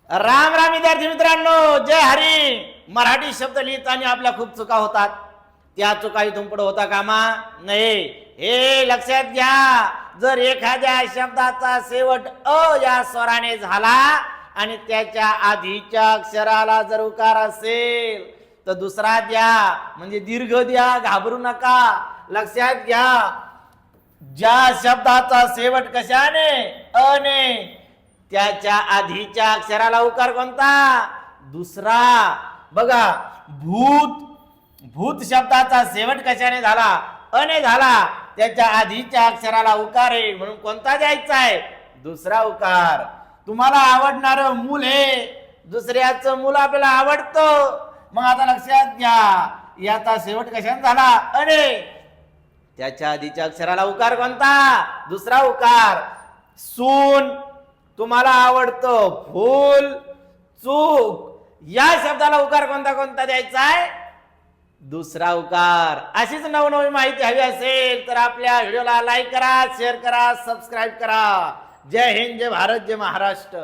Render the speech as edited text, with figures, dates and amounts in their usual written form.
राम राम विद्यार्थी मित्रांनो, जय हरी. मराठी शब्द लिहिताना आपल्या खूप चुका होतात. त्या चुका इथून पुढे होता कामा नाही हे लक्षात घ्या. जर एखाद्या शब्दाचा शेवट अ या स्वराने झाला आणि त्याच्या आधीच्या अक्षराला जर उकार असेल तर दुसरा द्या, म्हणजे दीर्घ द्या, घाबरू नका. लक्षात घ्या, ज्या शब्दाचा शेवट कशाने अने त्याच्या आधीच्या अक्षराला उकार कोणता? दुसरा. बघा, भूत, भूत शब्दाचा शेवट कशाने झाला? अने झाला. त्याच्या आधीच्या अक्षराला उकार आहे म्हणून कोणता द्यायचा आहे? दुसरा उकार. तुम्हाला आवडणार मूल हे दुसऱ्याचं मूल आपल्याला आवडतं. मग आता लक्षात घ्या, याचा शेवट कशाने झाला? अने. त्याच्या आधीच्या अक्षराला उकार कोणता? दुसरा उकार. सून तुम्हाला आवडतं, फूल, चूक या शब्दाला उकार कोणता कोणता द्यायचा आहे? दुसरा उकार. अशीच नवनवी माहिती हवी असेल तर आपल्या व्हिडिओला लाईक करा, शेअर करा, सबस्क्राईब करा. जय हिंद, जय भारत, जय महाराष्ट्र.